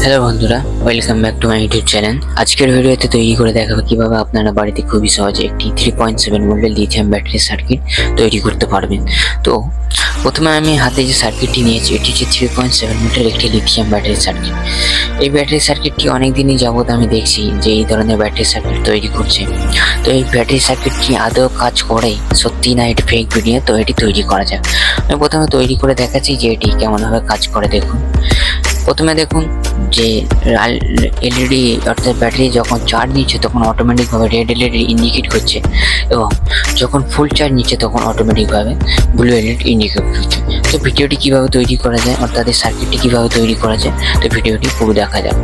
Hello বন্ধুরা, welcome back to my YouTube channel. আজকের ভিডিওতে তৈরি করে দেখাবো কিভাবে আপনারা বাড়িতে খুবই সহজে একটি 3.7 ভোল্টের লিথিয়াম ব্যাটারি সার্কিট তৈরি করতে পারবেন। তো প্রথমে আমি হাতে যে সার্কিটটি নিয়েছি এটি হচ্ছে 3.7 ভোল্টের একটি লিথিয়াম ব্যাটারি সার্কিট। এই ব্যাটারি সার্কিটটি অনেক দিনই যাবত আমি দেখছি যে এই ধরনের ব্যাটারি সার্কিট তৈরি করছে। তো এই ব্যাটারি সার্কিটটি আদৌ কাজ করে, সত্যি না এটি ফেক ভিডিও? তো এটি তৈরি করা যাক। আমি প্রথমে তৈরি করে দেখাচ্ছি যে এটি কেমনভাবে কাজ করে। দেখুন, প্রথমে দেখুন যে এলইডি অর্থাৎ ব্যাটারি যখন চার্জ নিচ্ছে তখন অটোমেটিকভাবে রেড এলইডি ইন্ডিকেট করছে, এবং যখন ফুল চার্জ নিচ্ছে তখন অটোমেটিকভাবে ব্লু এলইডি ইন্ডিকেট করছে। তো ভিডিওটি কীভাবে তৈরি করা যায় অর্থাৎ এই সার্কিটটি কীভাবে তৈরি করা যায়, তো ভিডিওটি পুরো দেখা যাক।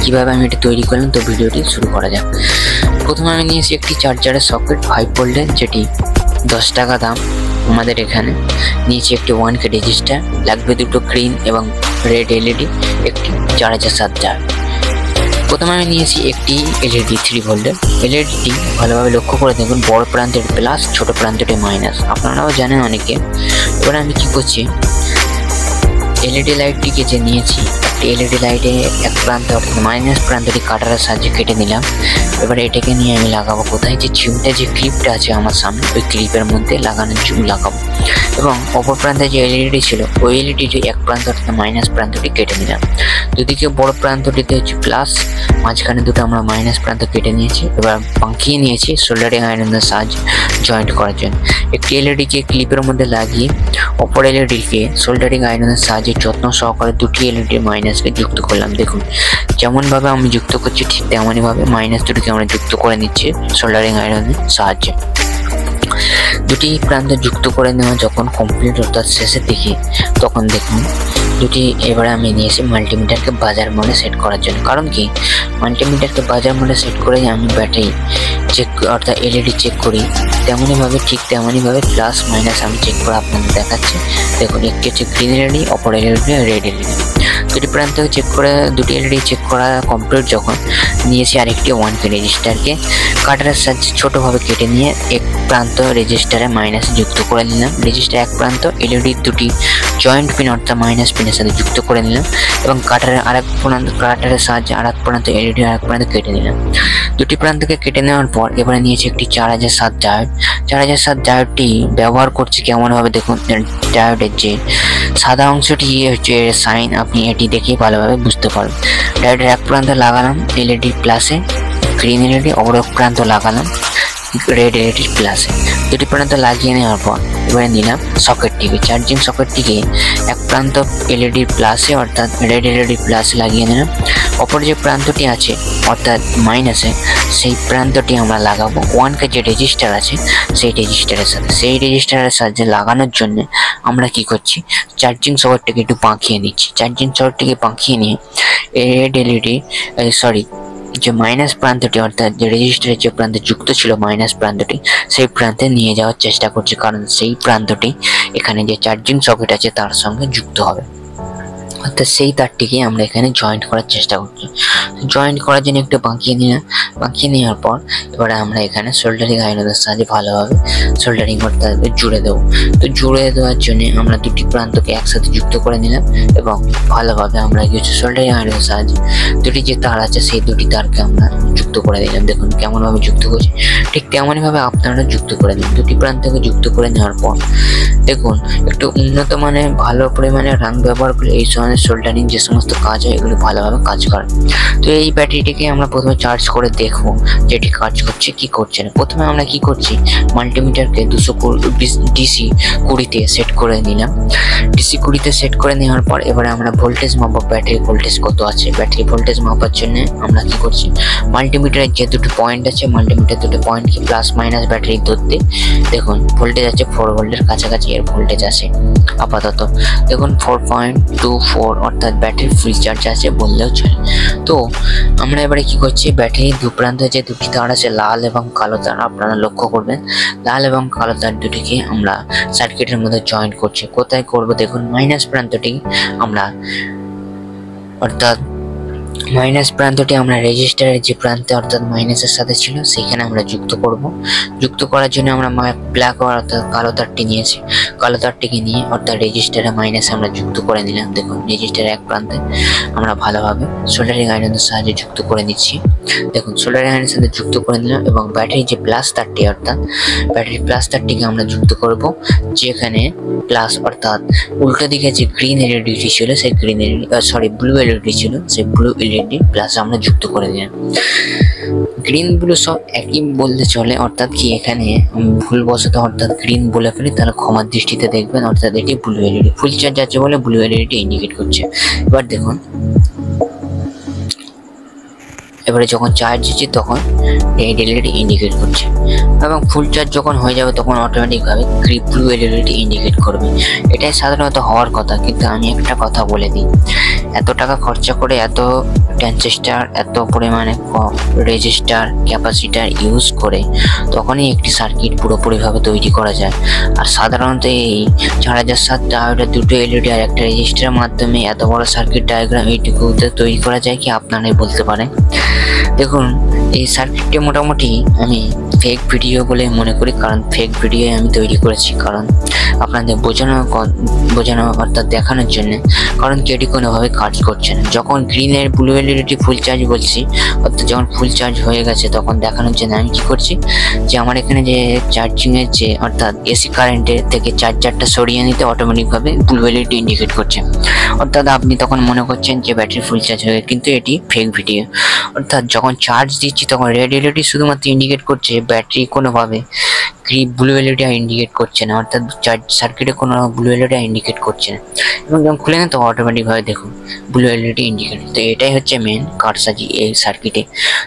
কীভাবে আমি এটা তৈরি করলাম, তো ভিডিওটি শুরু করা যাক। প্রথমে আমি নিয়েছি একটি চার্জারের সকেট 5 ভোল্টের, যেটি 10 টাকা দাম। আমাদের এখানে নিয়েছি একটি 1K রেজিস্টার, লাগবে দুটো গ্রিন এবং রেড এলইডি, একটি 4000 চার্জার। প্রথমে আমি নিয়েছি একটি এলইডি 3 ভোল্টের। এলইডিটি ভালোভাবে লক্ষ্য করে দেখুন, বড় প্রান্তের প্লাস, ছোট প্রান্তটি মাইনাস, আপনারাও জানেন অনেকে। এবার আমি কি করছি, এলইডি লাইটটিকে যে নিয়েছি, একটি এলইডি লাইটে এক প্রান্ত অর্থাৎ মাইনাস প্রান্তটি কাটারের সাহায্যে কেটে নিলাম। এবারে এটাকে নিয়ে আমি লাগাবো কোথায়, যে চিমটা যে ক্লিপটা আছে আমার সামনে, ওই ক্লিপের মধ্যে লাগানোর জন্য লাগাবো। এবং অপর প্রান্তে যে এলইডি ছিল ওই এলইডিটি এক প্রান্ত অর্থাৎ মাইনাস প্রান্তটি কেটে নিলাম। দুদিকে বড় প্রান্তটিতে হচ্ছে প্লাস, মাঝখানে দুটো আমরা মাইনাস প্রান্ত কেটে নিয়েছি। এবার বাঁকিয়ে নিয়েছি সোল্ডারিং আয়রনের সাহায্যে জয়েন্ট করার জন্য। একটি এলইডিকে ক্লিপের মধ্যে লাগিয়ে অপর এলইডিকে সোল্ডারিং আয়রনের সাহায্যে যত্ন সহকারে দুটি এলইডির মাইনাসকে যুক্ত করলাম। দেখুন, যেমনভাবে আমি যুক্ত করছি ঠিক তেমনইভাবে মাইনাস দুটিকে আমরা যুক্ত করে নিচ্ছি সোল্ডারিং আয়রনের সাহায্যে। দুটি প্রান্ত যুক্ত করে নেওয়া যখন কমপ্লিট অর্থাৎ শেষের দিকে, তখন দেখুন দুটি, এবারে আমি নিয়েছি মাল্টিমিটারকে বাজার মোডে সেট করার জন্য। কারণ কি, মাল্টিমিটারকে বাজার মোডে সেট করে আমি ব্যাটারি চেক অর্থাৎ এলইডি চেক করি, তেমনইভাবে ঠিক তেমনইভাবে প্লাস মাইনাস আমি চেক করে আপনাদের দেখাচ্ছি। দেখুন, একটি হচ্ছে গ্রিন এলইডি, অপর এলইডি রেড এলইডি। দুটি প্রান্ত চেক করে, দুটি এলইডি চেক করা কমপ্লিট যখন, নিয়েছি আরেকটি 1K রেজিস্টারকে কাটারের সাহায্যে ছোটোভাবে কেটে নিয়ে এক প্রান্ত রেজিস্টারে মাইনাসে যুক্ত করে নিলাম। রেজিস্টার এক প্রান্ত এলইডি দুটি জয়েন্ট পিন অর্থাৎ মাইনাস পিনের সাথে যুক্ত করে নিলাম, এবং কাটারের আরেক প্রান্ত, কাটারের সাহায্যে আরেক প্রান্ত এলইডি আরেক প্রান্ত কেটে নিলাম। দুটি প্রান্তকে কেটে নেওয়ার পর এবারে নিয়েছি একটি 4007 ডায়োড। 4007 ডায়োডটি ব্যবহার করছি কেমনভাবে দেখুন, ডায়োডের যে সাদা অংশটি হচ্ছে সাইন, আপনি এটি দেখে ভালোভাবে বুঝতে পারবেন। ডায়োডের এক প্রান্ত লাগালাম এলইডি প্লাসে, গ্রিন এলইডি, অপর এক প্রান্ত লাগালাম রেড এলইডি প্লাসে। দুটি প্রান্ত লাগিয়ে নেওয়ার পর এবারে নিলাম সকেটটিকে, চার্জিং সকেটটিকে এক প্রান্ত এলইডি প্লাসে অর্থাৎ রেড এলইডি প্লাসে লাগিয়ে নিলাম। অপর যে প্রান্তটি আছে অর্থাৎ মাইনাসে, সেই প্রান্তটি আমরা লাগাবো 1K যে রেজিস্টার আছে সেই রেজিস্টারের সাথে। সেই রেজিস্টারের সাহায্যে লাগানোর জন্য আমরা কি করছি, চার্জিং সকেটটিকে একটু বাঁকিয়ে নিচ্ছি। চার্জিং সকেটটিকে বাঁকিয়ে নিয়ে রেড এলইডি যে মাইনাস প্রান্তটি অর্থাৎ যে রেজিস্টারের যে প্রান্তে যুক্ত ছিল মাইনাস প্রান্তটি, সেই প্রান্তে নিয়ে যাওয়ার চেষ্টা করছি, কারণ সেই প্রান্তটি এখানে যে চার্জিং সকেট আছে তার সঙ্গে যুক্ত হবে, অর্থাৎ সেই তারটিকে আমরা এখানে জয়েন্ট করার চেষ্টা করছি। জয়েন্ট করার জন্য একটু বাঁকিয়ে নিলাম। বাঁকিয়ে নেওয়ার পর এবারে আমরা এখানে সোল্ডারিং আয়রনের সাহায্যে ভালোভাবে সোল্ডারিং করতে জুড়ে দেবো। তো জুড়ে দেওয়ার জন্য আমরা দুটি প্রান্তকে একসাথে যুক্ত করে নিলাম, এবং ভালোভাবে আমরা কিছু সোল্ডারিং আয়রনের সাহায্যে দুটি যে তার আছে সেই দুটি তারকে আমরা যুক্ত করে দিলাম। দেখুন কেমনভাবে যুক্ত করছি, ঠিক তেমনইভাবে আপনারা যুক্ত করে দিন। দুটি প্রান্তকে যুক্ত করে নেওয়ার পর দেখুন, একটু উন্নত মানের ভালো পরিমাণে রাং ব্যবহার করে এই সময় সোল্ডারিং যে সমস্ত কাজ হয় এগুলো ভালোভাবে কাজ করে। তো এই ব্যাটারিটিকে আমরা প্রথমে চার্জ করে দেখবো যে এটি কাজ করছে কি করছে না। প্রথমে আমরা কি করছি, মাল্টিমিটারকে 220 DC 20-তে সেট করে নিলাম। DC 20-তে সেট করে নেওয়ার পর এবারে আমরা ভোল্টেজ মাপব, ব্যাটারি ভোল্টেজ কত আছে। ব্যাটারি ভোল্টেজ মাপার জন্য আমরা কি করছি, মাল্টিমিটারের যে দুটো পয়েন্ট আছে, মাল্টিমিটার দুটো পয়েন্টকে প্লাস মাইনাস ব্যাটারি ধরতে দেখুন ভোল্টেজ আছে 4 ভোল্টের কাছাকাছি এর ভোল্টেজ আছে আপাতত। দেখুন 4.24 অর্থাৎ ব্যাটারি ফুল চার্জ আছে বললেও চলে। তো আমরা এবারে কি করছি, ব্যাটারি দু প্রান্তে যে দুটি তার আছে লাল এবং কালো তার, আপনারা লক্ষ্য করবেন লাল এবং কালো তার দুটিকে আমরা সার্কিটের মধ্যে জয়েন্ট করছি। কোথায় করব দেখুন, মাইনাস প্রান্তটি আমরা অর্থাৎ মাইনাস প্রান্তটি আমরা রেজিস্টারের যে প্রান্তে অর্থাৎ মাইনাসের সাথে ছিল সেখানে আমরা যুক্ত করব। যুক্ত করার জন্য আমরা ব্ল্যাক অর্থাৎ কালো তারটি নিয়েছি। কালো তারটিকে নিয়ে অর্থাৎ রেজিস্টারে মাইনাসে আমরা যুক্ত করে নিলাম। দেখুন রেজিস্টারের এক প্রান্তে আমরা ভালোভাবে সোল্ডারিং আয়রনের সাহায্যে যুক্ত করে নিচ্ছি। দেখুন সোল্ডারিং আয়রনের সাথে যুক্ত করে নিলাম এবং ব্যাটারি যে প্লাস তারটি অর্থাৎ ব্যাটারি প্লাস তারটিকে আমরা যুক্ত করব, যেখানে প্লাস অর্থাৎ উল্টো দিকে যে গ্রিন এলইডিটি ছিল সেই ব্লু এলইডি ছিল সেই ব্লু এলইডি প্লাস আমরা যুক্ত করে দিলাম। গ্রিন ব্লু সব একই বলতে চলে, অর্থাৎ কি এখানে ভুলবশত অর্থাৎ গ্রিন বলে ফেলি তাহলে ক্ষমার দৃষ্টিতে দেখবেন। অর্থাৎ এটি ব্লু এলইডি, ফুল চার্জ আছে বলে ব্লু এলইডি ইন্ডিকেট করছে। এবার দেখুন এবারে যখন চার্জ দিচ্ছি তখন রেড এলইডি ইন্ডিকেট করছে এবং ফুল চার্জ যখন হয়ে যাবে তখন অটোমেটিকভাবে ব্লু এলইডি ইন্ডিকেট করবে। এটাই সাধারণত হওয়ার কথা, কিন্তু আমি একটা কথা বলে দিই, এত টাকা খরচা করে এত ট্রানজিস্টর এত পরিমাণে রেজিস্টার ক্যাপাসিটার ইউজ করে তখনই একটি সার্কিট পুরোপুরিভাবে তৈরি করা যায়। আর সাধারণত এই 4007 ডায়োডের দুটো এলইডি আর একটা রেজিস্টারের মাধ্যমে এত বড় সার্কিট ডায়াগ্রাম এইটুকুতে তৈরি করা যায় কি আপনারাই বলতে পারেন। দেখুন এই সার্কিটটি মোটামুটি আমি ফেক ভিডিও বলে মনে করি, কারণ ফেক ভিডিও আমি তৈরি করেছি কারণ আপনাদের বোঝানো অর্থাৎ দেখানোর জন্য, কারণ কেটি কোনোভাবে কাজ করছে না। যখন গ্রিনের ব্লু এলইডি ফুল চার্জ বলছি অর্থাৎ যখন ফুল চার্জ হয়ে গেছে তখন দেখানোর জন্য আমি কি করছি যে আমার এখানে যে চার্জিংয়ের যে অর্থাৎ এসি কারেন্টের থেকে চার্জারটা সরিয়ে নিতে অটোমেটিকভাবে ব্লু এলইডি ইন্ডিকেট করছে। অর্থাৎ আপনি তখন মনে করছেন যে ব্যাটারি ফুল চার্জ হয়ে গেছে, কিন্তু এটি ফেক ভিডিও। অর্থাৎ যখন চার্জ দিচ্ছি তখন রেড এলইডি শুধুমাত্র ইন্ডিকেট করছে, ব্যাটারি কোনোভাবে ব্লু এলইডি ইন্ডিকেট করছে না, অর্থাৎ চার্জ সার্কিটে কোনো ব্লু এলইডি ইন্ডিকেট করছে না। এবং যখন খুলে না তো অটোমেটিকভাবে দেখুন ব্লু এলইডি ইন্ডিকেট। তো এটাই হচ্ছে মেন কারসাজি এই সার্কিটে।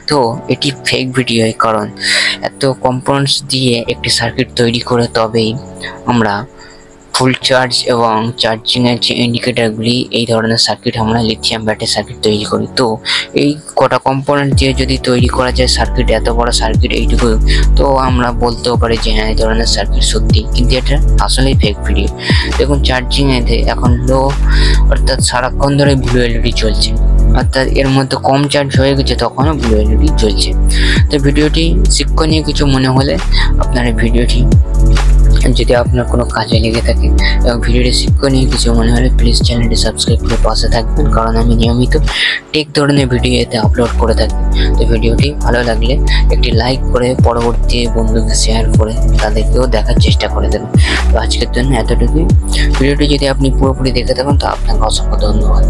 তো এটি ফেক ভিডিও, কারণ এত কম্পোনেন্টস দিয়ে একটি সার্কিট তৈরি করে তবেই আমরা ফুল চার্জ এবং চার্জিংয়ের যে ইন্ডিকেটারগুলি এই ধরনের সার্কিট আমরা লিথিয়াম ব্যাটারি সার্কিট তৈরি করি। তো এই কটা কম্পোনেন্ট দিয়ে যদি তৈরি করা যায় সার্কিট, এত বড় সার্কিট এইটুকু, তো আমরা বলতেও পারি যে হ্যাঁ এই ধরনের সার্কিট সত্যি, কিন্তু এটা আসলেই ফেক ভিডিও। দেখুন চার্জিংয়েতে এখন লো অর্থাৎ সারাক্ষণ ধরে ব্লু এলইডি চলছে, অর্থাৎ এর মধ্যে কম চার্জ হয়ে গেছে তখনও ব্লু এলইডি জ্বলছে। তো ভিডিওটি শিক্ষণীয় কিছু মনে হলে আপনারা ভিডিওটি যদি আপনার কোনো কাজে লেগে থাকে এবং ভিডিওটি শিক্ষণীয় কিছু মনে হলে প্লিজ চ্যানেলটি সাবস্ক্রাইব করে পাশে থাকবেন, কারণ আমি নিয়মিত টেক ধরনের ভিডিও এতে আপলোড করে থাকি। তো ভিডিওটি ভালো লাগলে একটি লাইক করে পরবর্তী বন্ধুকে শেয়ার করে তাদেরকেও দেখার চেষ্টা করে দেবেন। তো আজকের জন্য এতটুকুই। ভিডিওটি যদি আপনি পুরোপুরি দেখে থাকেন তো আপনাকে অসংখ্য ধন্যবাদ।